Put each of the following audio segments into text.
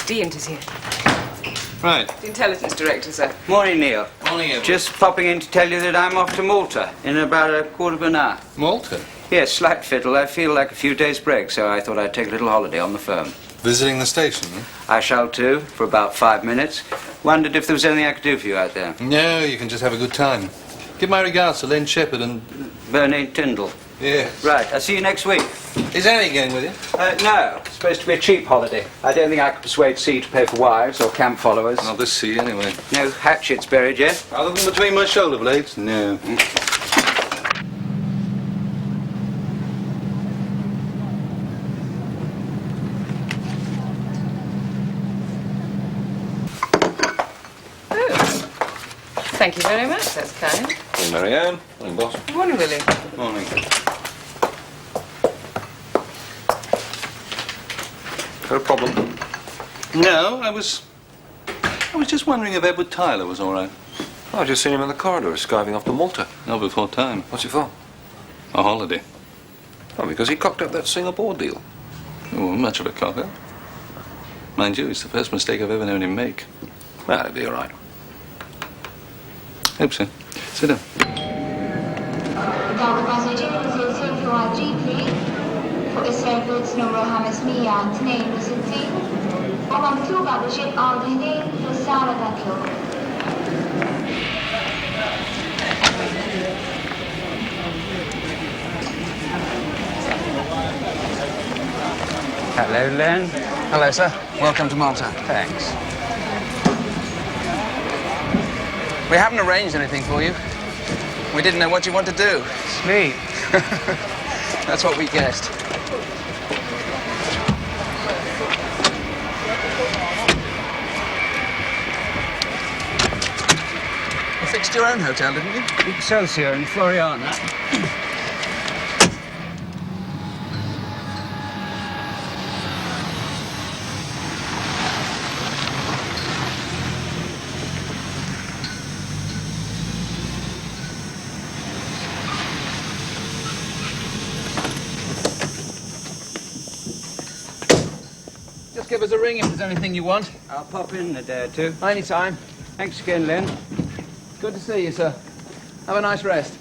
Deant is here. Right. The intelligence director, sir. Morning, Neil. Morning, Edward. Just popping in to tell you that I'm off to Malta in about a quarter of an hour. Malta? Yes, slight fiddle. I feel like a few days' break, so I thought I'd take a little holiday on the firm. Visiting the station, huh? I shall too, for about 5 minutes. Wondered if there was anything I could do for you out there. No, you can just have a good time. Give my regards to Len Shepherd and... Bernard Tyndall. Yes. Right, I'll see you next week. Is Annie going with you? No, it's supposed to be a cheap holiday. I don't think I could persuade C to pay for wives or camp followers. I'll just see anyway. No hatchets buried yet? Other than between my shoulder blades? No. Thank you very much, that's kind. Hey, Marianne. Morning, boss. Good morning, Willie. Morning. Got a problem? No, I was just wondering if Edward Tyler was all right. Oh, I just seen him in the corridor, skiving off to Malta. Not before time. What's it for? A holiday. Oh, because he cocked up that Singapore deal. Oh, much of a cocker. Mind you, it's the first mistake I've ever known him make. Well, it'll be all right. Hope so. Sit down. Dawn passager نزل في وادريبلي فوق السيرفيس نمرو 562 ومكتوبة بشق هدين في الساعة تاكيو. Hello, Len. Hello, sir. Welcome to Malta. Thanks. We haven't arranged anything for you. We didn't know what you want to do. Sleep. That's what we guessed. You fixed your own hotel, didn't you? Excelsior in Floriana. Just give us a ring if there's anything you want. I'll pop in a day or two. Anytime. Thanks again, Len. Good to see you, sir. Have a nice rest.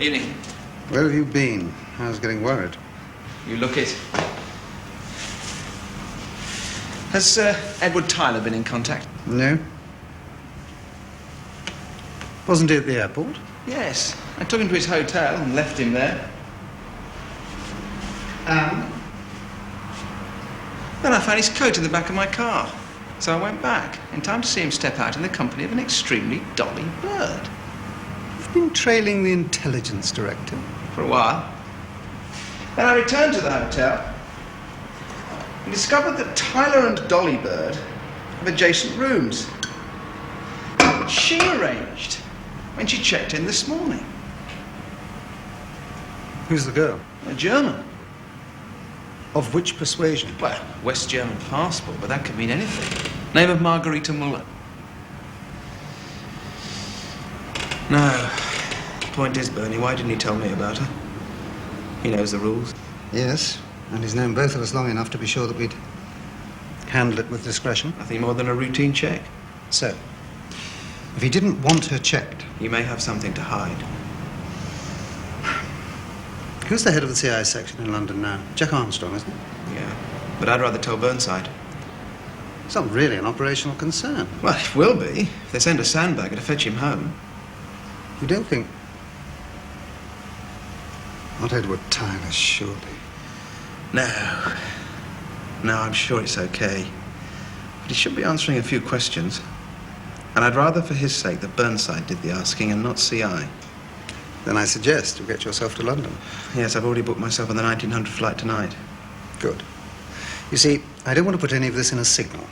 Evening. Where have you been? I was getting worried. You look it. Has Edward Tyler been in contact? No. Wasn't he at the airport? Yes. I took him to his hotel and left him there. Then I found his coat in the back of my car. So I went back, in time to see him step out in the company of an extremely dolly bird. You've been trailing the intelligence director. For a while. Then I returned to the hotel and discovered that Tyler and Dolly Bird have adjacent rooms, which she arranged when she checked in this morning. Who's the girl? A German. Of which persuasion? Well, West German passport, but that could mean anything. Name of Margarita Muller. No. Point is, Bernie, why didn't he tell me about her? He knows the rules. Yes, and he's known both of us long enough to be sure that we'd handle it with discretion. Nothing more than a routine check. So, if he didn't want her checked, He may have something to hide. who's the head of the CIA section in London now? Jack Armstrong, isn't it? Yeah. But I'd rather tell Burnside. It's not really an operational concern. Well, it will be if they send a sandbagger to fetch him home. You don't think... Not Edward Tyler, surely. No. No, I'm sure it's okay. But he should be answering a few questions. And I'd rather, for his sake, that Burnside did the asking and not CI. Then I suggest you get yourself to London. Yes, I've already booked myself on the 1900 flight tonight. Good. You see, I don't want to put any of this in a signal.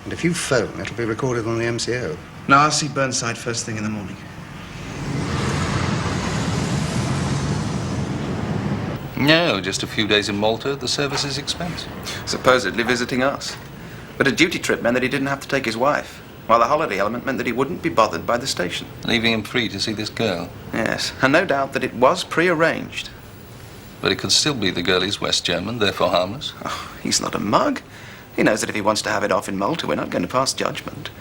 And if you phone, it'll be recorded on the MCO. No, I'll see Burnside first thing in the morning. No, just a few days in Malta at the service's expense. Supposedly visiting us. But a duty trip meant that he didn't have to take his wife, while the holiday element meant that he wouldn't be bothered by the station. Leaving him free to see this girl. Yes, and no doubt that it was pre-arranged. But it could still be the girl is West German, therefore harmless. Oh, he's not a mug. He knows that if he wants to have it off in Malta, we're not going to pass judgment.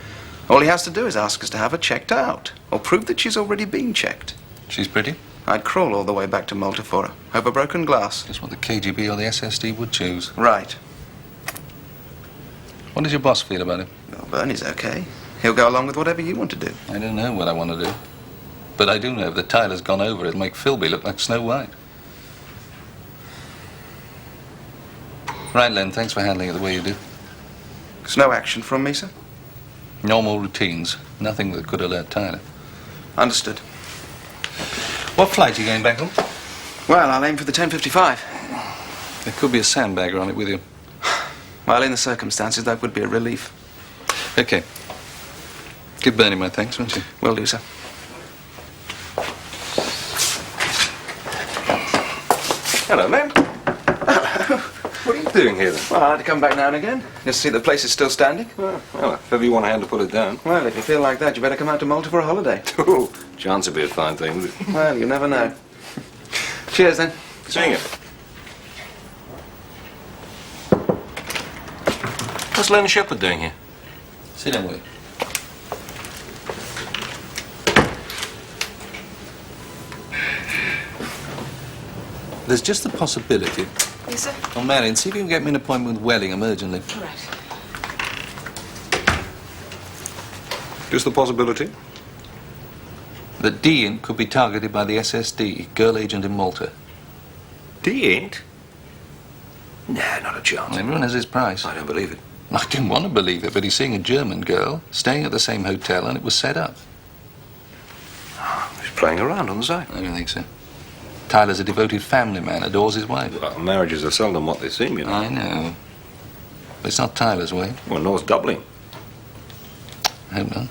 All he has to do is ask us to have her checked out, or prove that she's already been checked. She's pretty. I'd crawl all the way back to Malta for her, over broken glass. Just what the KGB or the SSD would choose. Right. What does your boss feel about it? Well, Bernie's okay. He'll go along with whatever you want to do. I don't know what I want to do. But I do know if the Tyler's gone over, it'll make Philby look like Snow White. Right, Len, thanks for handling it the way you do. There's no action from me, sir? Normal routines. Nothing that could alert Tyler. Understood. What flight are you going back on? Well, I'll aim for the 10:55. There could be a sandbagger on it with you. Well, in the circumstances, that would be a relief. Okay. Give Bernie my thanks, won't you? Will do, sir. Hello, Len. Hello. What are you doing here, then? Well, I had to come back now and again, just to see the place is still standing. Well, if ever you want a hand to put it down. Well, if you feel like that, you better come out to Malta for a holiday. Oh, chance would be a fine thing, would it? Well, you never know. Cheers, then. Seeing you. What's Len Shepherd doing here? Sit down, will you? There's just the possibility. Yes, sir. Oh, Marion, see if you can get me an appointment with Wellingham urgently. All right. Just the possibility? That Dean could be targeted by the SSD, girl agent in Malta. Ain't? Nah, not a chance. Everyone has his price. I don't believe it. I didn't want to believe it, but he's seeing a German girl, staying at the same hotel, and it was set up. He's playing around on the side. I don't think so. Tyler's a devoted family man, adores his wife. Well, marriages are seldom what they seem, you know. I know. But it's not Tyler's way. Well, no, it's doubling. I hope not.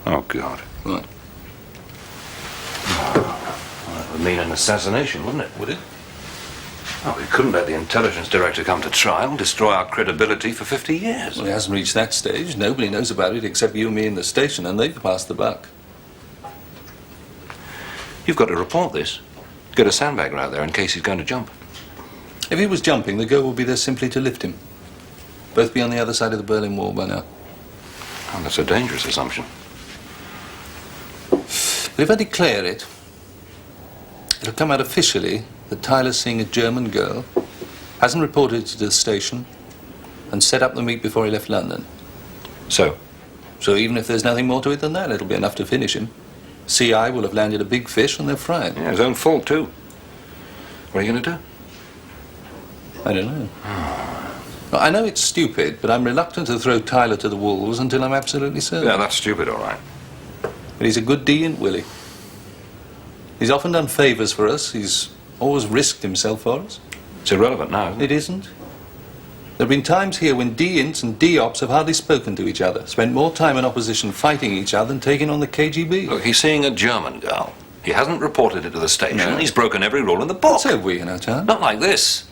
Oh, God. What? Well, that would mean an assassination, wouldn't it? Would it? Oh, we couldn't let the intelligence director come to trial, destroy our credibility for 50 years. Well, it hasn't reached that stage. Nobody knows about it except you and me in the station, and they've passed the buck. You've got to report this. Get a sandbagger out there in case he's going to jump. If he was jumping, the girl would be there simply to lift him. Both be on the other side of the Berlin Wall by now. Oh, that's a dangerous assumption. But if I declare it, it'll come out officially that Tyler's seeing a German girl, hasn't reported it to the station, and set up the meet before he left London. So? So even if there's nothing more to it than that, it'll be enough to finish him. CI will have landed a big fish and they'll fry it. Yeah, his own fault, too. What are you going to do? I don't know. Well, I know it's stupid, but I'm reluctant to throw Tyler to the wolves until I'm absolutely certain. Yeah, that's stupid, all right. But he's a good deant, Willie. He's often done favours for us. He's always risked himself for us. It's irrelevant now, isn't it? It isn't. There have been times here when deants and deops have hardly spoken to each other, spent more time in opposition fighting each other than taking on the KGB. Look, he's seeing a German girl. He hasn't reported it to the station. No. He's broken every rule in the book. So have we in our time. Not like this.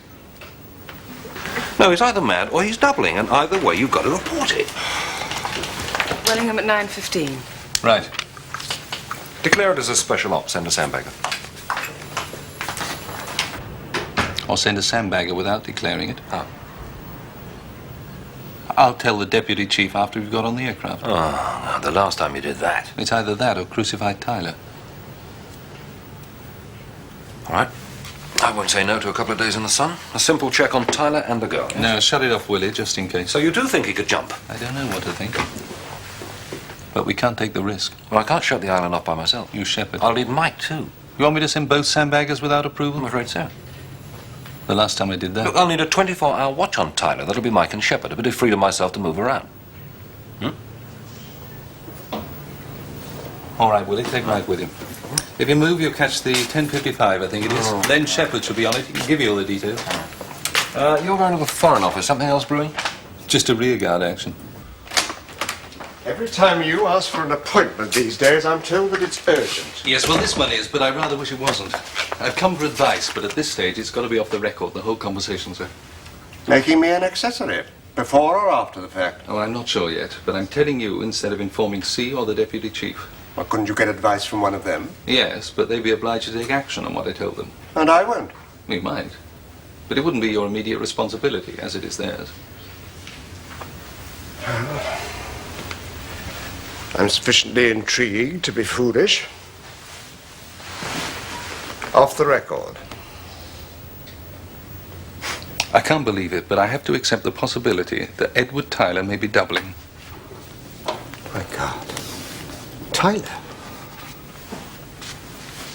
No, he's either mad or he's doubling, and either way you've got to report it. Wellingham at 9:15. Right. Declare it as a special op. Send a Sandbagger. Or send a sandbagger without declaring it. Oh. I'll tell the deputy chief after we've got on the aircraft. Oh, no, the last time you did that. It's either that or crucify Tyler. All right. I won't say no to a couple of days in the sun. A simple check on Tyler and the girl. No, shut it off, Willie, just in case. So you do think he could jump? I don't know what to think. But we can't take the risk. Well, I can't shut the island off by myself. You shepherd. I'll need Mike, too. You want me to send both sandbaggers without approval? I'm afraid so. The last time I did that. Look, I'll need a 24-hour watch on Tyler. That'll be Mike and Shepard. A bit of freedom myself to move around. All right, Willie, take Mike with you. If you move, you'll catch the 10:55, I think it is. Oh. Then Shepard should be on it. He can give you all the details. You're going to the Foreign Office. Something else brewing? Just a rearguard action. Every time you ask for an appointment these days, I'm told that it's urgent. Yes, well, this one is, but I rather wish it wasn't. I've come for advice, but at this stage, it's got to be off the record, the whole conversation, sir. Making me an accessory, before or after the fact. Oh, I'm not sure yet, but I'm telling you instead of informing C or the deputy chief. Well, couldn't you get advice from one of them? Yes, but they'd be obliged to take action on what I told them. And I won't. We might. But it wouldn't be your immediate responsibility, as it is theirs. I'm sufficiently intrigued to be foolish. Off the record. I can't believe it, but I have to accept the possibility that Edward Tyler may be doubling. My God. Tyler?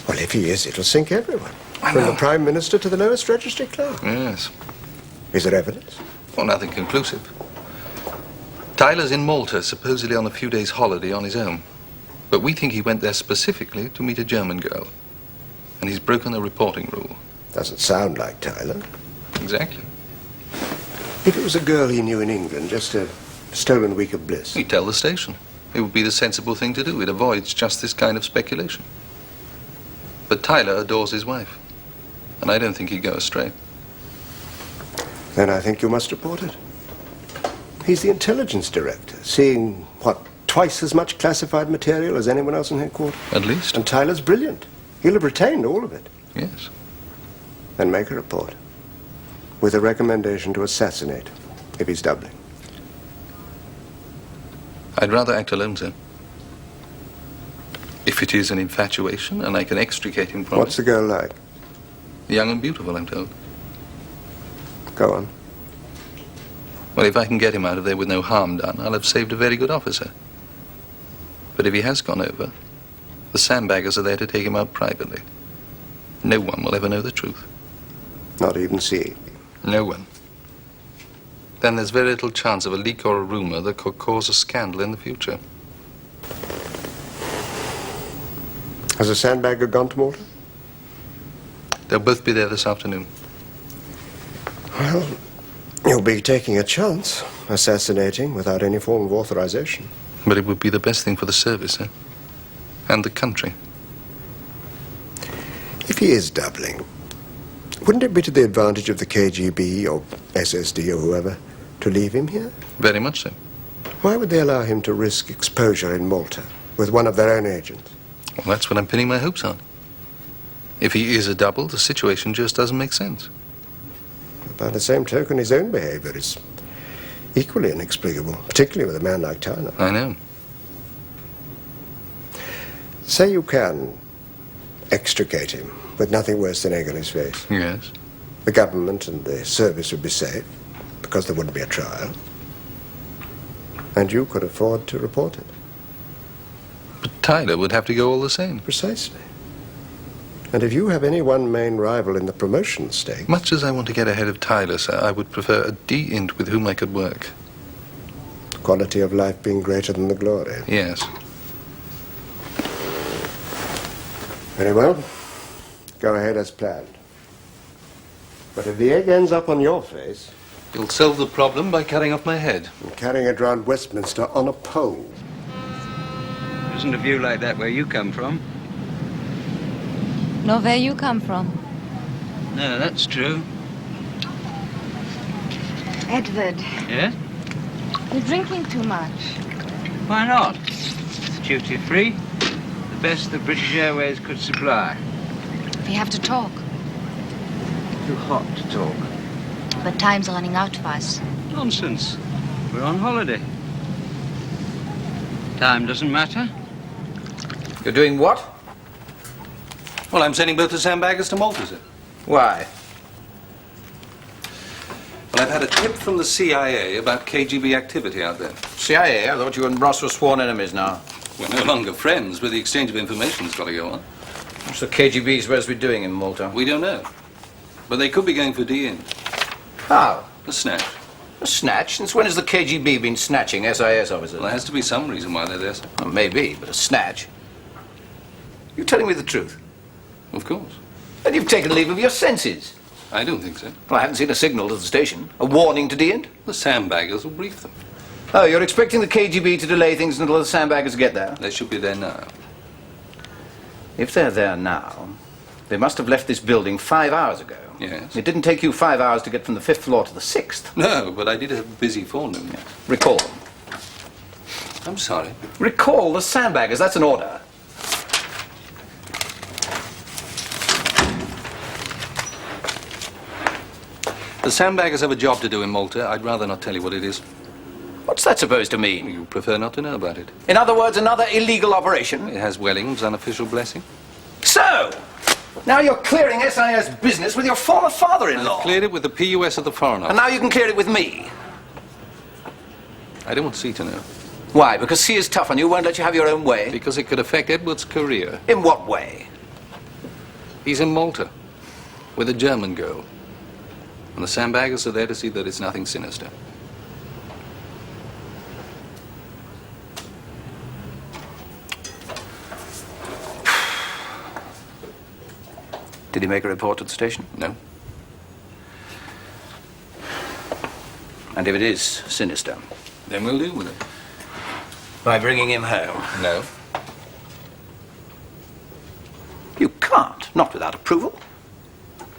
Well, if he is, it'll sink everyone. From the Prime Minister to the lowest registry clerk. Yes. Is there evidence? Well, nothing conclusive. Tyler's in Malta, supposedly on a few days' holiday on his own. But we think he went there specifically to meet a German girl. And he's broken the reporting rule. Doesn't sound like Tyler. Exactly. If it was a girl he knew in England, just a stolen week of bliss. He'd tell the station. It would be the sensible thing to do. It avoids just this kind of speculation. But Tyler adores his wife. And I don't think he'd go astray. Then I think you must report it. He's the intelligence director, seeing, what, twice as much classified material as anyone else in headquarters? At least. And Tyler's brilliant. He'll have retained all of it. Yes. Then make a report. With a recommendation to assassinate, if he's doubling. I'd rather act alone, sir. If it is an infatuation and I can extricate him from What's the girl like? Young and beautiful, I'm told. Go on. Well, if I can get him out of there with no harm done, I'll have saved a very good officer. But if he has gone over, the sandbaggers are there to take him out privately. No one will ever know the truth. Not even see. No one. Then there's very little chance of a leak or a rumor that could cause a scandal in the future. Has a sandbagger gone to Malta? They'll both be there this afternoon. Well, you'll be taking a chance, assassinating without any form of authorization. But it would be the best thing for the service, eh? And the country. If he is doubling, wouldn't it be to the advantage of the KGB or SSD or whoever to leave him here? Very much so. Why would they allow him to risk exposure in Malta with one of their own agents? Well, that's what I'm pinning my hopes on. If he is a double, the situation just doesn't make sense. By the same token, his own behavior is equally inexplicable, particularly with a man like Tyler. I know. Say you can extricate him with nothing worse than egg on his face. Yes. The government and the service would be safe, because there wouldn't be a trial. And you could afford to report it. But Tyler would have to go all the same. Precisely. And if you have any one main rival in the promotion stake... Much as I want to get ahead of Tyler, sir, I would prefer a D-int with whom I could work. Quality of life being greater than the glory. Yes. Very well. Go ahead as planned. But if the egg ends up on your face... You'll solve the problem by cutting off my head. and carrying it round Westminster on a pole. There isn't a view like that where you come from. Nor where you come from. No, that's true. Edward, Yeah? you're drinking too much. Why not? It's duty free. The best that British Airways could supply. We have to talk. Too hot to talk. But time's running out for us. Nonsense. We're on holiday. Time doesn't matter. You're doing what? Well, I'm sending both the Sandbaggers to Malta, sir. Why? Well, I've had a tip from the CIA about KGB activity out there. CIA? I thought you and Ross were sworn enemies now. We're no longer friends, but the exchange of information's got to go on. What's the KGB supposed to be doing in Malta? We don't know. But they could be going for D-in. How? A snatch. A snatch? Since when has the KGB been snatching SIS officers? Well, there has to be some reason why they're there, sir. Well, maybe, but a snatch? You telling me the truth? Of course. Then you've taken leave of your senses. I don't think so. Well, I haven't seen a signal to the station. A warning to D-Int? The Sandbaggers will brief them. Oh, you're expecting the KGB to delay things until the Sandbaggers get there? They should be there now. If they're there now, they must have left this building 5 hours ago. Yes. It didn't take you 5 hours to get from the 5th floor to the 6th. No, but I did have a busy forenoon. Yes. Recall them. I'm sorry. Recall the Sandbaggers, that's an order. The Sandbaggers have a job to do in Malta. I'd rather not tell you what it is. What's that supposed to mean? You prefer not to know about it. In other words, another illegal operation? It has Welling's unofficial blessing. So, now you're clearing SIS business with your former father-in-law. I've cleared it with the PUS of the Foreign Office. And now you can clear it with me. I don't want C to know. Why? Because C is tough on you, won't let you have your own way? Because it could affect Edward's career. In what way? He's in Malta with a German girl. And the Sandbaggers are there to see that it's nothing sinister. Did he make a report to the station? No. And if it is sinister? Then we'll deal with it. By bringing him home? No. You can't, not without approval.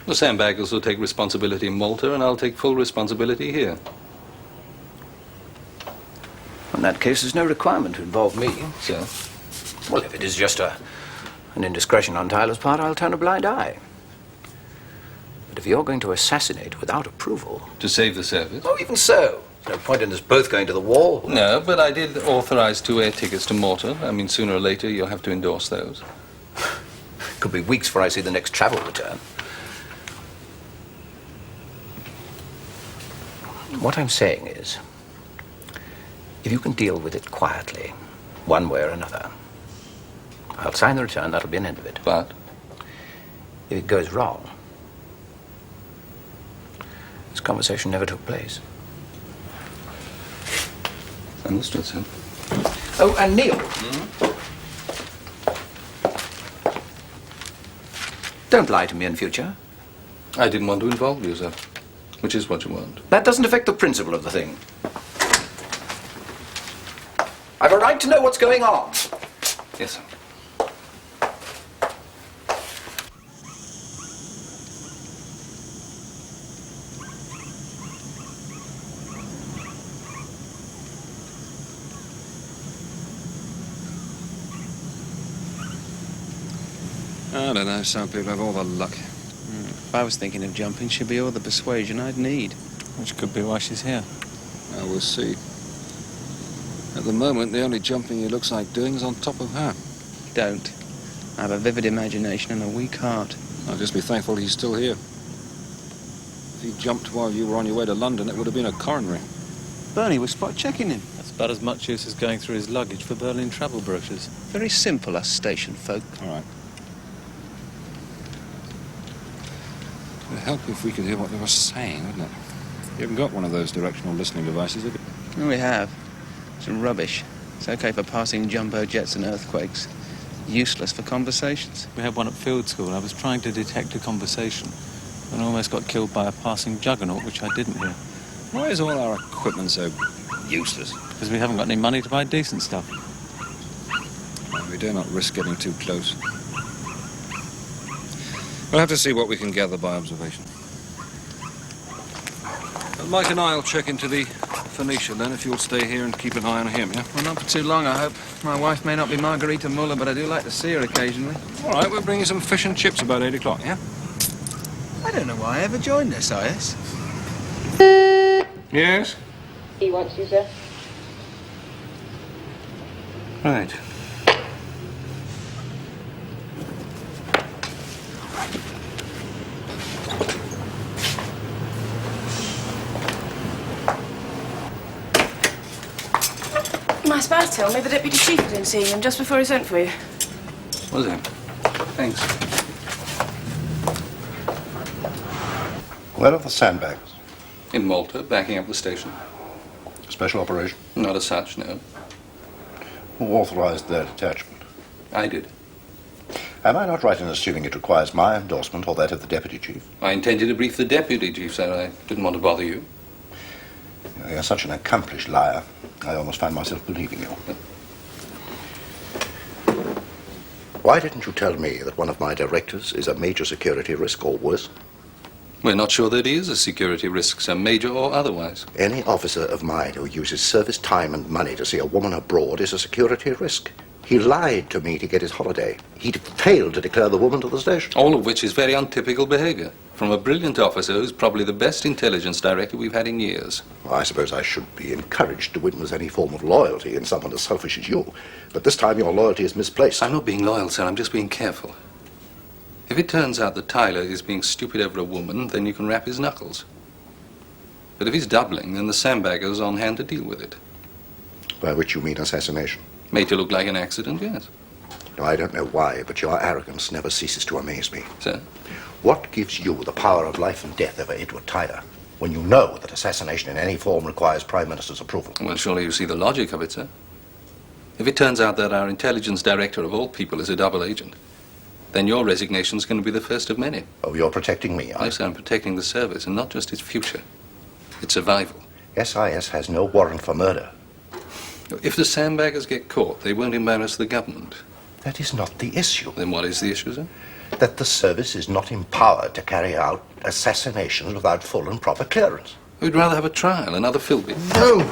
The Sandbaggers will take responsibility in Malta, and I'll take full responsibility here. In that case, there's no requirement to involve me. So? Well, if it is just an indiscretion on Tyler's part, I'll turn a blind eye. But if you're going to assassinate without approval... To save the service? Oh, even so. There's no point in us both going to the wall. No, but I did authorize 2 air tickets to Malta. I mean, sooner or later, you'll have to endorse those. Could be weeks before I see the next travel return. What I'm saying is, if you can deal with it quietly, one way or another, I'll sign the return, that'll be an end of it. But? If it goes wrong, this conversation never took place. Understood, sir. Oh, and Neil. Don't lie to me in future. I didn't want to involve you, sir. Which is what you want. That doesn't affect the principle of the thing. I've a right to know what's going on. Yes, sir. I don't know, some people have all the luck. If I was thinking of jumping, she'd be all the persuasion I'd need. Which could be why she's here. Oh, we'll see. At the moment, the only jumping he looks like doing is on top of her. Don't. I have a vivid imagination and a weak heart. I'll just be thankful he's still here. If he jumped while you were on your way to London, it would have been a coronary. Bernie was spot checking him. That's about as much use as going through his luggage for Berlin travel brochures. Very simple, us station folk. All right. It would help if we could hear what they were saying, wouldn't it? You haven't got one of those directional listening devices, have you? Oh, we have. Some rubbish. It's okay for passing jumbo jets and earthquakes. Useless for conversations. We had one at field school. I was trying to detect a conversation and almost got killed by a passing juggernaut, which I didn't hear. Why is all our equipment so useless? Because we haven't got any money to buy decent stuff. Well, we dare not risk getting too close. We'll have to see what we can gather by observation. Mike and I'll check into the Phoenicia then, if you'll stay here and keep an eye on him, yeah? Well, not for too long, I hope. My wife may not be Margarita Muller, but I do like to see her occasionally. All right, we'll bring you some fish and chips about 8 o'clock, yeah? I don't know why I ever joined SIS. Yes? He wants you, sir. Right. My spies told me the deputy chief had been seeing him just before he sent for you. Was it? Thanks. Where are the Sandbaggers? In Malta, backing up the station. Special operation? Not as such, no. Who authorized their detachment? I did. Am I not right in assuming it requires my endorsement or that of the deputy chief? I intended to brief the deputy chief, sir. I didn't want to bother you. You're such an accomplished liar. I almost find myself believing you. Why didn't you tell me that one of my directors is a major security risk or worse? We're not sure that he is a security risk, sir, major or otherwise. Any officer of mine who uses service time and money to see a woman abroad is a security risk. He lied to me to get his holiday. He failed to declare the woman to the station. All of which is very untypical behavior from a brilliant officer who's probably the best intelligence director we've had in years. Well, I suppose I should be encouraged to witness any form of loyalty in someone as selfish as you. But this time your loyalty is misplaced. I'm not being loyal, sir. I'm just being careful. If it turns out that Tyler is being stupid over a woman, then you can rap his knuckles. But if he's doubling, then the Sandbaggers are on hand to deal with it. By which you mean assassination? Made to look like an accident, yes. No, I don't know why, but your arrogance never ceases to amaze me. Sir? What gives you the power of life and death over Edward Tyler, when you know that assassination in any form requires Prime Minister's approval? Well, surely you see the logic of it, sir. If it turns out that our intelligence director of all people is a double agent, then your resignation's going to be the first of many. Oh, you're protecting me, Yes, sir, I'm protecting the service, and not just its future. Its survival. SIS has no warrant for murder. If the Sandbaggers get caught, they won't embarrass the government. That is not the issue. Then what is the issue, sir? That the service is not empowered to carry out assassinations without full and proper clearance. We'd rather have a trial, another Philby. No!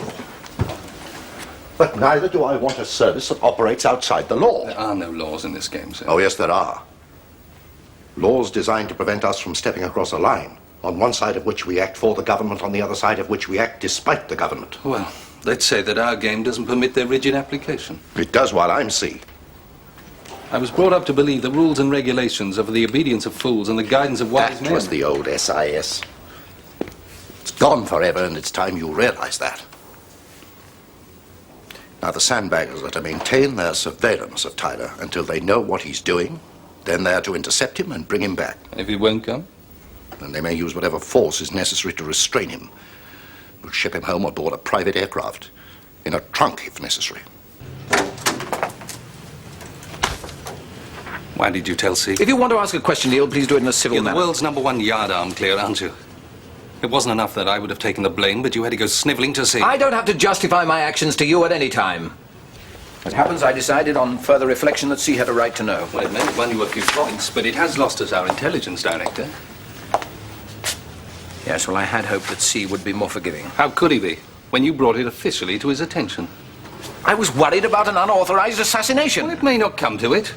But neither do I want a service that operates outside the law. There are no laws in this game, sir. Oh, yes, there are. Laws designed to prevent us from stepping across a line, on one side of which we act for the government, on the other side of which we act despite the government. Well, let's say that our game doesn't permit their rigid application. It does while I'm C. I was brought up to believe the rules and regulations are for the obedience of fools and the guidance of wise men. That was the old SIS. It's gone forever, and it's time you realize that. Now, the Sandbaggers are to maintain their surveillance of Tyler until they know what he's doing. Then they're to intercept him and bring him back. And if he won't come? Then they may use whatever force is necessary to restrain him. We'll ship him home aboard a private aircraft, in a trunk if necessary. Why did you tell C? If you want to ask a question, Neil, please do it in a civil You're manner. the world's #1 yardarm clear, aren't you? It wasn't enough that I would have taken the blame, but you had to go snivelling to C. I don't have to justify my actions to you at any time. As it happens, I decided on further reflection that C had a right to know. Well, it may have won you a few points, but it has lost us our intelligence director. Yes, well, I had hoped that C would be more forgiving. How could he be, when you brought it officially to his attention? I was worried about an unauthorized assassination. Well, it may not come to it.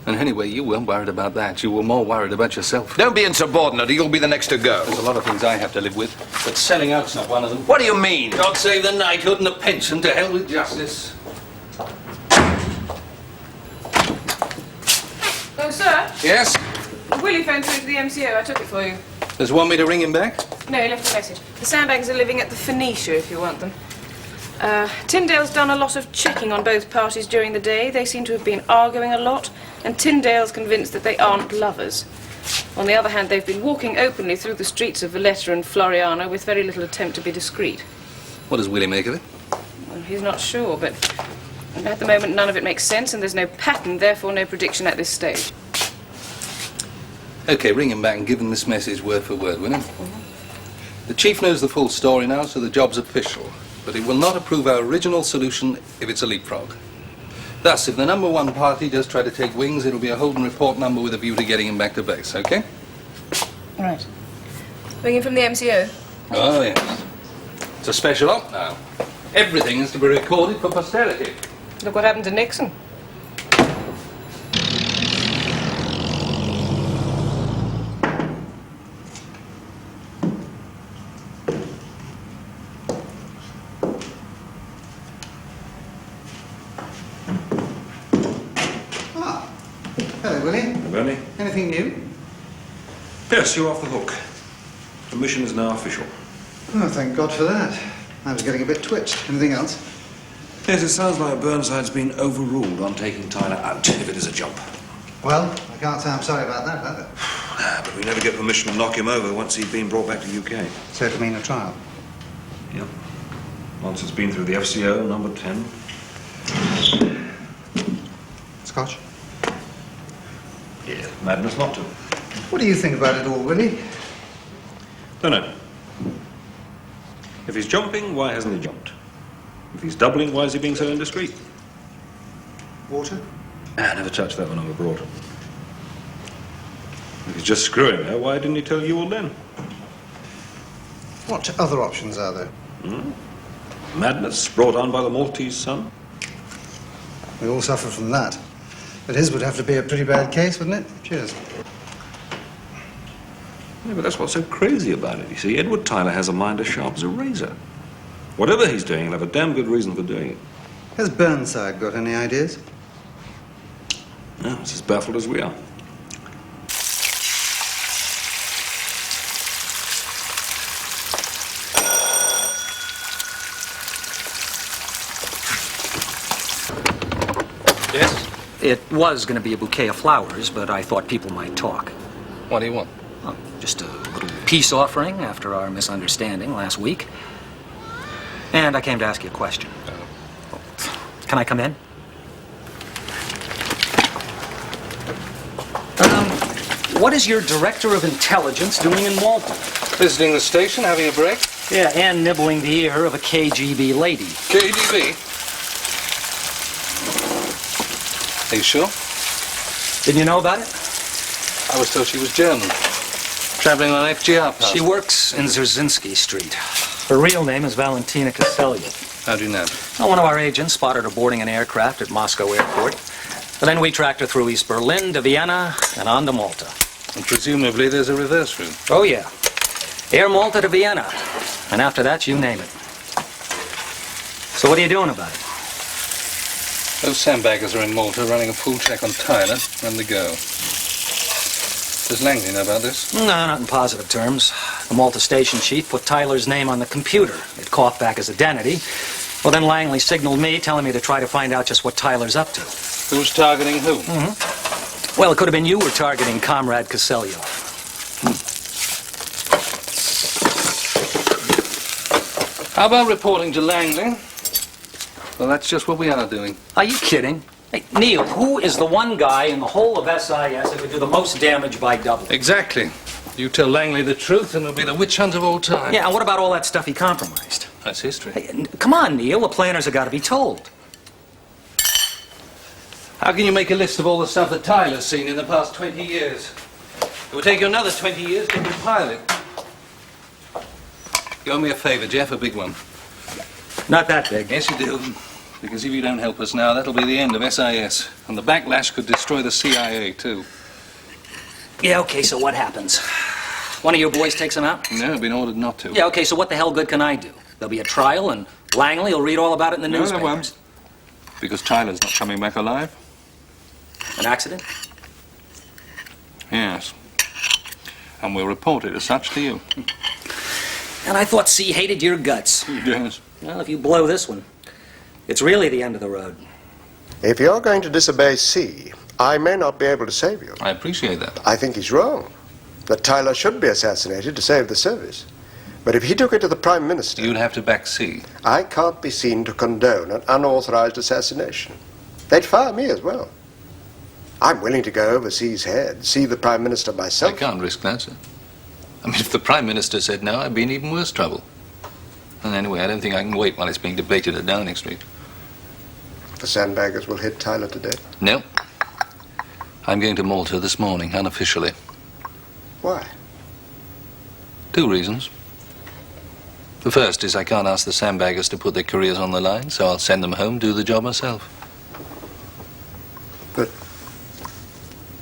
And anyway, you weren't worried about that. You were more worried about yourself. Don't be insubordinate, or you'll be the next to go. There's a lot of things I have to live with, but selling out's not one of them. What do you mean? God save the knighthood and the pension, to hell with justice. Oh, sir? Yes? Willie phoned through to the MCO. I took it for you. Does he want me to ring him back? No, he left a message. The Sandbaggers are living at the Phoenicia, if you want them. Tyndale's done a lot of checking on both parties during the day. They seem to have been arguing a lot, and Tyndale's convinced that they aren't lovers. On the other hand, they've been walking openly through the streets of Valletta and Floriana with very little attempt to be discreet. What does Willie make of it? Well, he's not sure, but at the moment none of it makes sense, and there's no pattern, therefore no prediction at this stage. Okay, ring him back and give him this message word for word, will you? The chief knows the full story now, so the job's official. But he will not approve our original solution if it's a leapfrog. Thus, if the number one party does try to take wings, it'll be a hold and report number with a view to getting him back to base, okay? Right. Ringing from the MCO? Oh, yes. It's a special op now. Everything is to be recorded for posterity. Look what happened to Nixon. Hello, Willie. Bernie? Anything new? Yes, you're off the hook. The mission is now official. Oh, thank God for that. I was getting a bit twitched. Anything else? Yes, it sounds like Burnside's been overruled on taking Tyler out, if it is a jump. Well, I can't say I'm sorry about that, either. But we never get permission to knock him over once he'd been brought back to UK. So it'll mean a trial? Yep. Once it's been through the FCO, number 10. Scotch? Yeah, madness not to. What do you think about it all, Willie? Don't know. If he's jumping, why hasn't he jumped? If he's doubling, why is he being so indiscreet? Water? I never touched that when I'm abroad. If he's just screwing her, why didn't he tell you all then? What other options are there? Madness brought on by the Maltese sun? We all suffer from that. But his would have to be a pretty bad case, wouldn't it? Cheers. Yeah, but that's what's so crazy about it, you see. Edward Tyler has a mind as sharp as a razor. Whatever he's doing, he'll have a damn good reason for doing it. Has Burnside got any ideas? No, it's as baffled as we are. Yes? It was going to be a bouquet of flowers, but I thought people might talk. What do you want? Oh, just a little peace offering after our misunderstanding last week. And I came to ask you a question. Can I come in? What is your director of intelligence doing in Malta? Visiting the station, having a break? Yeah, and nibbling the ear of a KGB lady. KGB? Are you sure? Didn't you know about it? I was told she was German. Traveling on FGR pass. She works in Dzerzhinsky Street. Her real name is Valentina Koselyev. How do you know? Well, one of our agents spotted her boarding an aircraft at Moscow airport. And then we tracked her through East Berlin to Vienna and on to Malta. And presumably there's a reverse route. Oh, yeah. Air Malta to Vienna. And after that, you name it. So what are you doing about it? Those Sandbaggers are in Malta running a full check on Tyler and the girl. Does Langley know about this? No, not in positive terms. The Malta station chief put Tyler's name on the computer. It coughed back his identity. Well, then Langley signaled me, telling me to try to find out just what Tyler's up to. Who's targeting who? Well, it could have been you were targeting Comrade Koselyev. How about reporting to Langley? Well, that's just what we are doing. Are you kidding? Hey, Neil, who is the one guy in the whole of SIS that would do the most damage by double? Exactly. You tell Langley the truth and it'll be the witch hunt of all time. Yeah, and what about all that stuff he compromised? That's history. Hey, come on, Neil, the planners have got to be told. How can you make a list of all the stuff that Tyler's seen in the past 20 years? It would take you another 20 years to compile it. You owe me a favor, Jeff, a big one. Not that big. Yes, you do. Because if you don't help us now, that'll be the end of SIS. And the backlash could destroy the CIA, too. Yeah, okay, so what happens? One of your boys takes him out? No, I've been ordered not to. Yeah, okay, so what the hell good can I do? There'll be a trial, and Langley will read all about it in the newspapers. No, there won't. Because Tyler's not coming back alive. An accident? Yes. And we'll report it as such to you. And I thought C hated your guts. Yes. Well, if you blow this one, it's really the end of the road. If you're going to disobey C, I may not be able to save you. I appreciate that. I think he's wrong. That Tyler should be assassinated to save the service. But if he took it to the Prime Minister... You'd have to back C. I can't be seen to condone an unauthorized assassination. They'd fire me as well. I'm willing to go over C's head, see the Prime Minister myself. I can't risk that, sir. I mean, if the Prime Minister said no, I'd be in even worse trouble. And anyway, I don't think I can wait while it's being debated at Downing Street. The Sandbaggers will hit Tyler today. No. I'm going to Malta this morning, unofficially. Why? 2 reasons. The first is I can't ask the Sandbaggers to put their careers on the line, so I'll send them home, do the job myself. But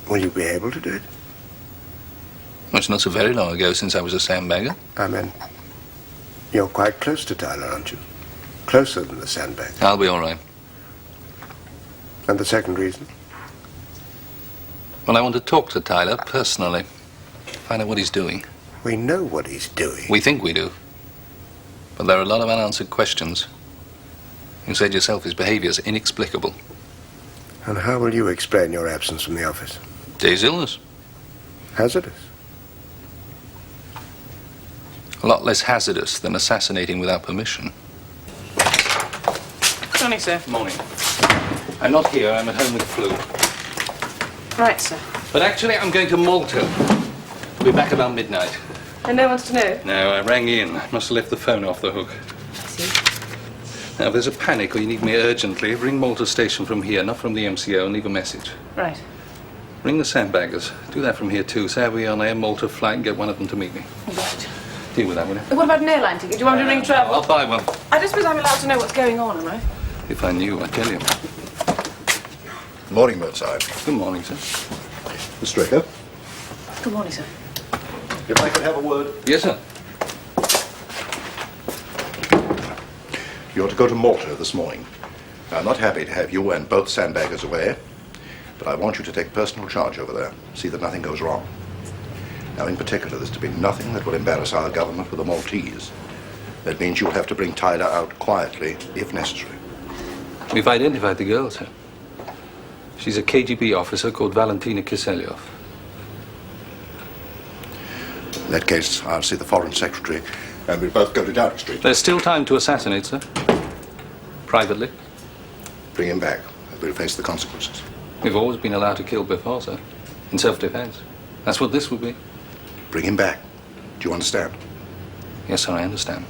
will you be able to do it? Well, it's not so very long ago since I was a Sandbagger. I mean, you're quite close to Tyler, aren't you? Closer than the Sandbaggers. I'll be all right. And the second reason? Well, I want to talk to Tyler personally. Find out what he's doing. We know what he's doing. We think we do. But there are a lot of unanswered questions. You said yourself his behavior's inexplicable. And how will you explain your absence from the office? Day's illness. Hazardous. A lot less hazardous than assassinating without permission. Good morning, sir. Morning. I'm not here. I'm at home with the flu. Right, sir. But actually, I'm going to Malta. I'll be back about midnight. And no one's to know? No, I rang in. Must have left the phone off the hook. I see. Now, if there's a panic or you need me urgently, ring Malta Station from here, not from the MCO, and leave a message. Right. Ring the Sandbaggers. Do that from here, too. Say I'll be on a Malta flight and get one of them to meet me. Right. Deal with that, will you? What about an airline ticket? Do you want me to ring travel? I'll buy one. I don't suppose I'm allowed to know what's going on, am I? If I knew, I'd tell you. Good morning, Mertside. Good morning, sir. Mr. Ricker, Good morning, sir. if I could have a word. Yes, sir. You're to go to Malta this morning. I'm not happy to have you and both Sandbaggers away, but I want you to take personal charge over there. See that nothing goes wrong. Now, in particular, there's to be nothing that will embarrass our government with the Maltese. That means you'll have to bring Tyler out quietly, if necessary. We've identified the girl, sir. She's a KGB officer called Valentina Kiselyov. In that case, I'll see the Foreign Secretary, and we'll both go to Downing Street. There's still time to assassinate, sir. Privately. Bring him back, and we'll face the consequences. We've always been allowed to kill before, sir. In self-defense. That's what this would be. Bring him back. Do you understand? Yes, sir, I understand.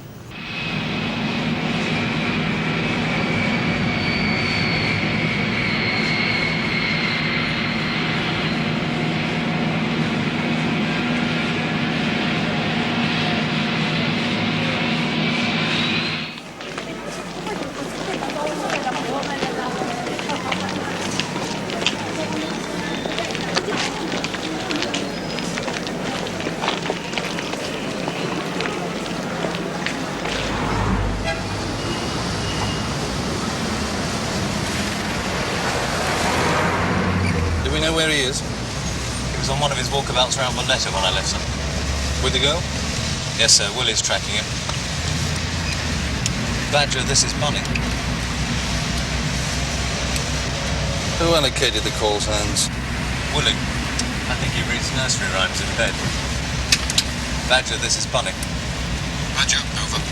Do we know where he is? He was on one of his walkabouts around Valletta when I left him. With the girl? Yes, sir. Willie's tracking him. Badger, this is money. Who allocated the call signs? Willie. I think he reads nursery rhymes in bed. Badger, this is Bunny. Roger, over.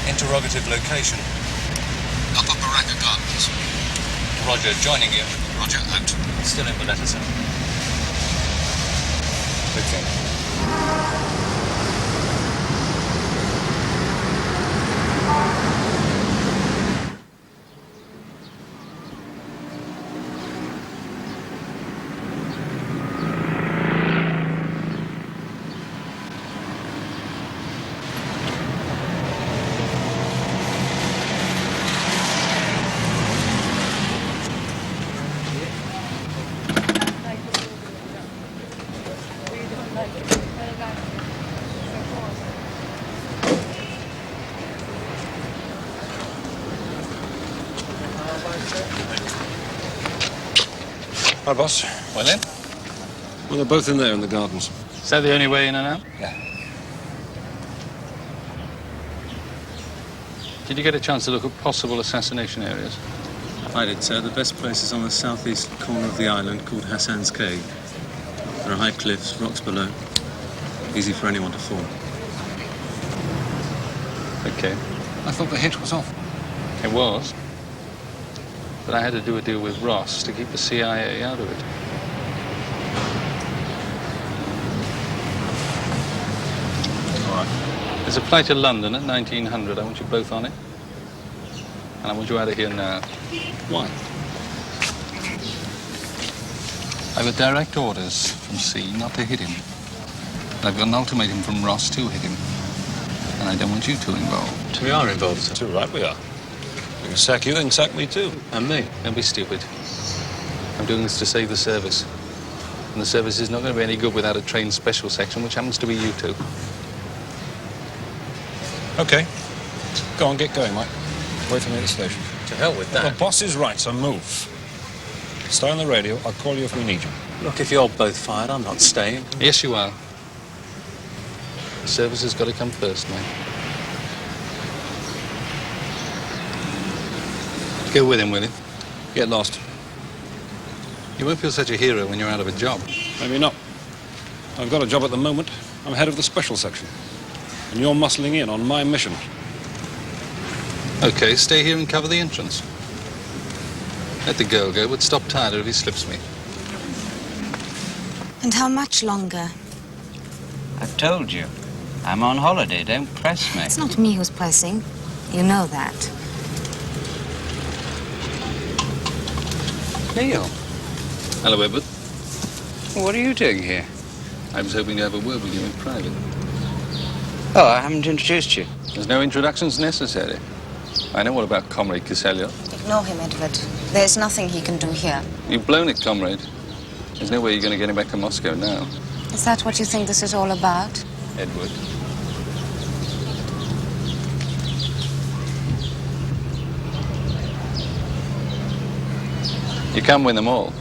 Interrogative location. Upper Baraka Gardens. Roger, joining you. Roger, out. Still in Valletta, sir. 15. Hi, boss. Well, then? Well, they're both in there in the gardens. Is that the only way in and out? Yeah. Did you get a chance to look at possible assassination areas? I did, sir. The best place is on the southeast corner of the island called Hassan's Cave. There are high cliffs, rocks below. Easy for anyone to fall. Okay. I thought the hitch was off. It was. But I had to do a deal with Ross to keep the CIA out of it. All right. There's a flight to London at 1900. I want you both on it. And I want you out of here now. Why? I've got direct orders from C not to hit him. And I've got an ultimatum from Ross to hit him. And I don't want you two involved. We are involved, sir. Too right we are. We can sack you, they can sack me too. And me. Don't be stupid. I'm doing this to save the service. And the service is not going to be any good without a trained special section, which happens to be you two. Okay. Go on, get going, Mike. Wait for me at the station. To hell with that. The boss is right, so move. Stay on the radio. I'll call you if we need you. Look, if you're both fired, I'm not staying. Yes, you are. The service has got to come first, mate. Go with him, will you? Get lost. You won't feel such a hero when you're out of a job. Maybe not. I've got a job at the moment. I'm head of the special section. And you're muscling in on my mission. Okay, stay here and cover the entrance. Let the girl go, but stop Tyler if he slips me. And how much longer? I've told you. I'm on holiday. Don't press me. It's not me who's pressing. You know that. Neil. Hello, Edward. What are you doing here? I was hoping to have a word with you in private. Oh, I haven't introduced you. There's no introductions necessary. I know all about Comrade Kiselio. Ignore him, Edward. There's nothing he can do here. You've blown it, Comrade. There's no way you're going to get him back to Moscow now. Is that what you think this is all about? Edward. You can't win them all.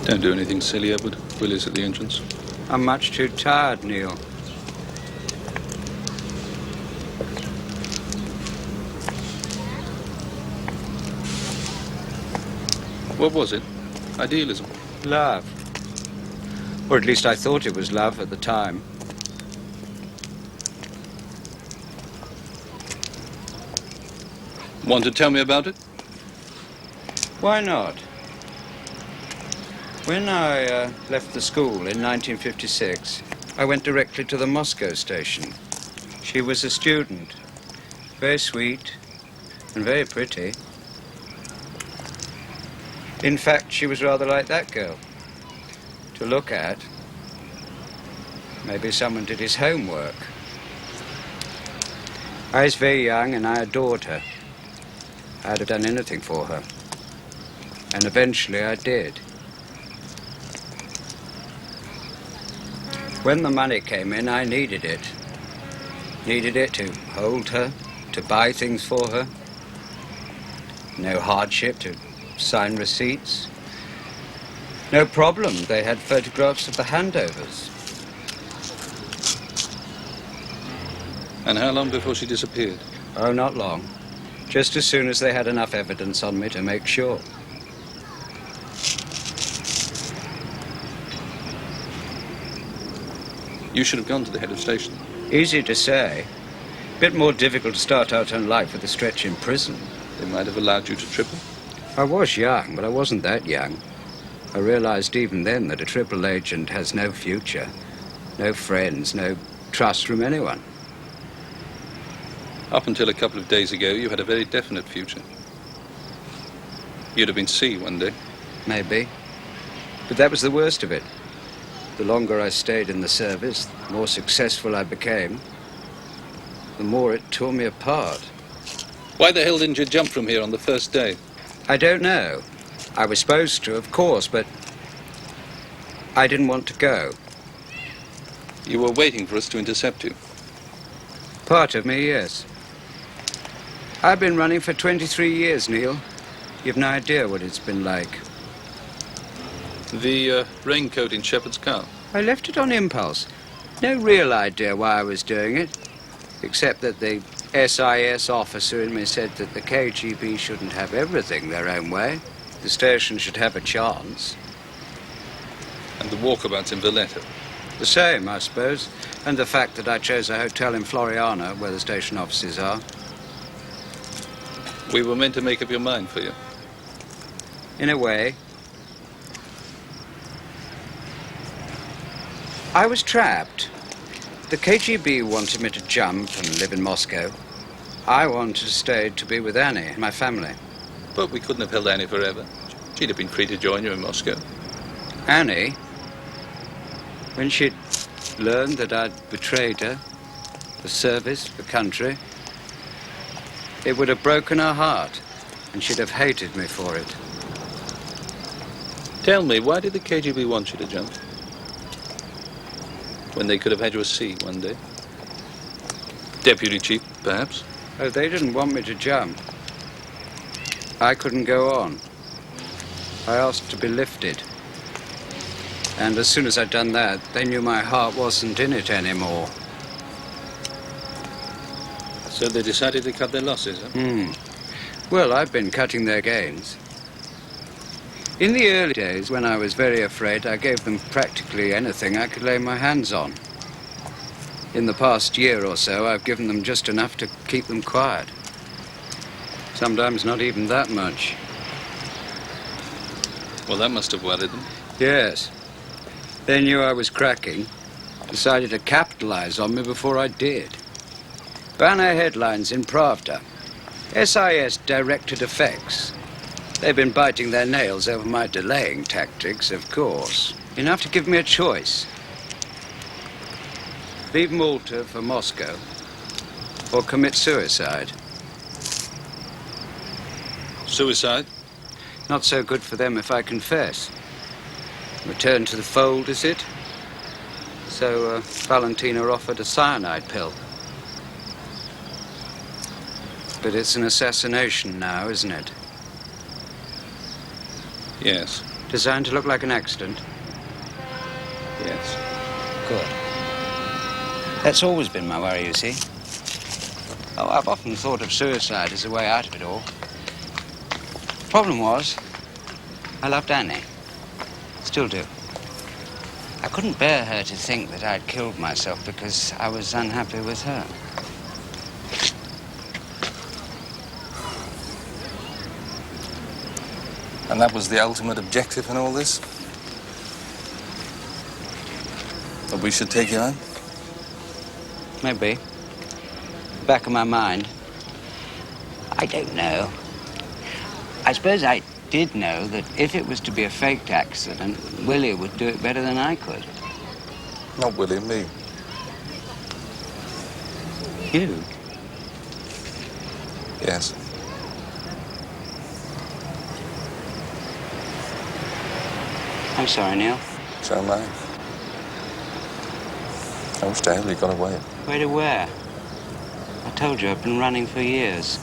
Don't do anything silly, Edward. Willie's at the entrance. I'm much too tired, Neil. What was it? Idealism? Love. Or at least I thought it was love at the time. Want to tell me about it? Why not? When I left the school in 1956, I went directly to the Moscow station. She was a student, very sweet and very pretty. In fact, she was rather like that girl to look at. Maybe someone did his homework. I was very young and I adored her. I'd have done anything for her. And eventually I did. When the money came in, I needed it. Needed it to hold her, to buy things for her. No hardship to sign receipts. No problem, they had photographs of the handovers. And how long before she disappeared? Oh, not long. Just as soon as they had enough evidence on me to make sure. You should have gone to the head of station. Easy to say. Bit more difficult to start out in life with a stretch in prison. They might have allowed you to triple. I was young, but I wasn't that young. I realized even then that a triple agent has no future, no friends, no trust from anyone. Up until a couple of days ago, you had a very definite future. You'd have been C one day. Maybe. But that was the worst of it. The longer I stayed in the service, the more successful I became, the more it tore me apart. Why the hell didn't you jump from here on the first day? I don't know. I was supposed to, of course, but I didn't want to go. You were waiting for us to intercept you. Part of me, yes. I've been running for 23 years, Neil. You've no idea what it's been like. The raincoat in Shepherd's car. I left it on impulse. No real idea why I was doing it, except that the SIS officer in me said that the KGB shouldn't have everything their own way. The station should have a chance. And the walkabouts in Valletta. The same, I suppose. And the fact that I chose a hotel in Floriana, where the station offices are. We were meant to make up your mind for you. In a way. I was trapped. The KGB wanted me to jump and live in Moscow. I wanted to stay to be with Annie, my family. But we couldn't have held Annie forever. She'd have been free to join you in Moscow. Annie, when she'd learned that I'd betrayed her, the service, the country, it would have broken her heart, and she'd have hated me for it. Tell me, why did the KGB want you to jump? When they could have had you a seat one day. Deputy chief, perhaps? Oh, they didn't want me to jump. I couldn't go on. I asked to be lifted. And as soon as I'd done that, they knew my heart wasn't in it anymore. So they decided to cut their losses, huh? Well, I've been cutting their gains. In the early days, when I was very afraid, I gave them practically anything I could lay my hands on. In the past year or so, I've given them just enough to keep them quiet. Sometimes not even that much. Well, that must have worried them. Yes. They knew I was cracking, decided to capitalize on me before I did. Banner headlines in Pravda. SIS directed effects. They've been biting their nails over my delaying tactics, of course. Enough to give me a choice. Leave Malta for Moscow, or commit suicide. Suicide? Not so good for them if I confess. Return to the fold, is it? So Valentina offered a cyanide pill. But it's an assassination now, isn't it? Yes. Designed to look like an accident? Yes. Good. That's always been my worry, you see. Oh, I've often thought of suicide as a way out of it all. Problem was, I loved Annie. Still do. I couldn't bear her to think that I'd killed myself because I was unhappy with her. And that was the ultimate objective in all this? That we should take you on? Maybe. Back of my mind. I don't know. I suppose I did know that if it was to be a faked accident, Willie would do it better than I could. Not Willie, me. You? Yes. I'm sorry, Neil. So am I. I wish to hell you got away. Way to where? I told you I've been running for years.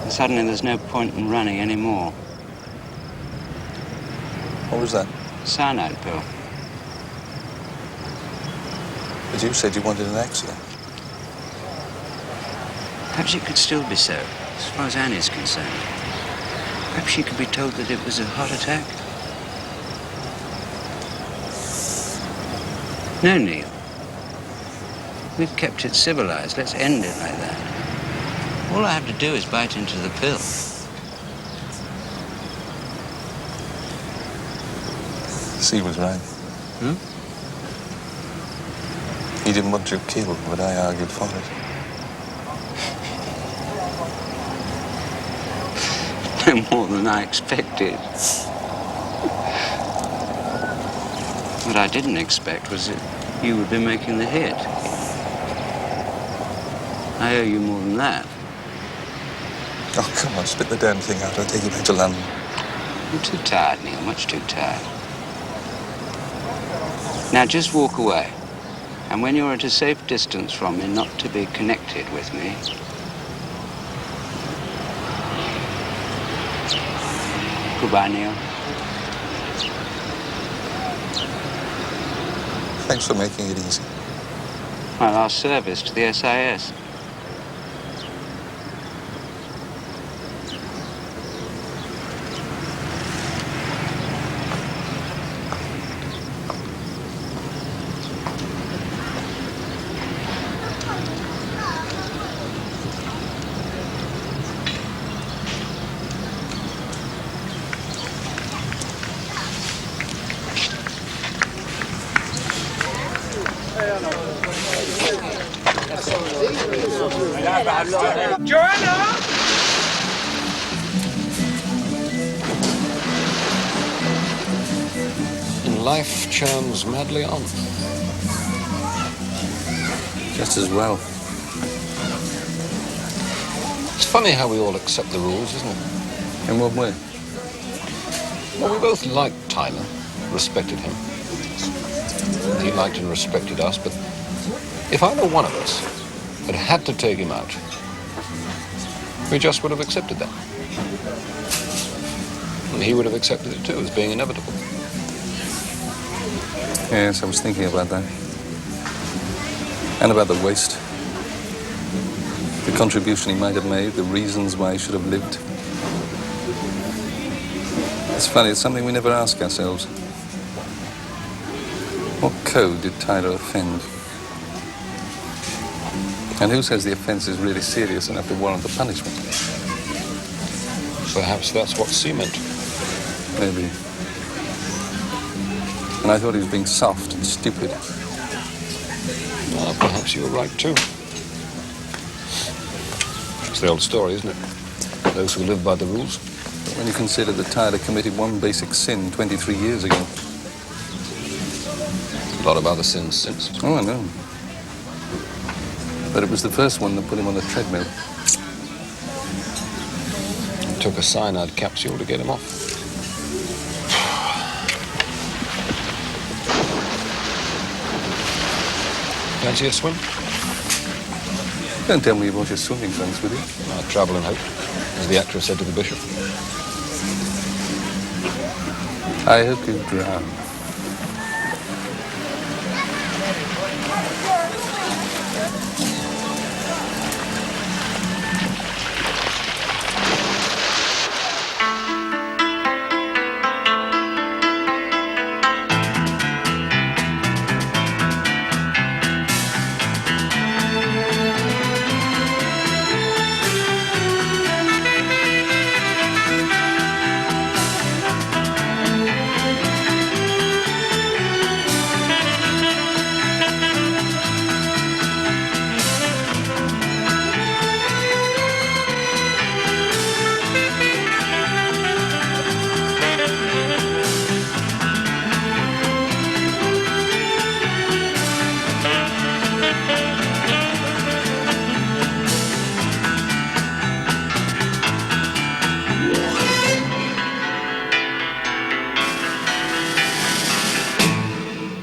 And suddenly there's no point in running anymore. What was that? Cyanide pill. But you said you wanted an accident. Perhaps it could still be so, as far as Annie's concerned. Perhaps she could be told that it was a heart attack. No, Neil. We've kept it civilized. Let's end it like that. All I have to do is bite into the pill. C was right. He didn't want you killed, but I argued for it. No more than I expected. What I didn't expect was that you would be making the hit. I owe you more than that. Oh, come on, spit the damn thing out. I'll take you back to London. I'm too tired, Neil, much too tired. Now, just walk away. And when you're at a safe distance from me, not to be connected with me, Goodbye, Neil. Thanks for making it easy. Well, our service to the SIS. Joanna! And life churns madly on. Just as well. It's funny how we all accept the rules, isn't it? In what way? Well, we both liked Tyler, respected him. He liked and respected us, but if either one of us had to take him out, we just would have accepted that. And he would have accepted it too, as being inevitable. Yes, I was thinking about that. And about the waste. The contribution he might have made, the reasons why he should have lived. It's funny, it's something we never ask ourselves. What code did Tyler offend? And who says the offence is really serious enough to warrant the punishment? Perhaps that's what C meant. Maybe. And I thought he was being soft and stupid. Well, perhaps you were right, too. It's the old story, isn't it? Those who live by the rules. But when you consider that Tyler committed one basic sin 23 years ago. A lot of other sins since. Oh, I know. But it was the first one that put him on the treadmill. It took a cyanide capsule to get him off. Fancy a swim? Don't tell me you brought your swimming trunks with you. I travel and hope, as the actress said to the bishop. I hope you drown.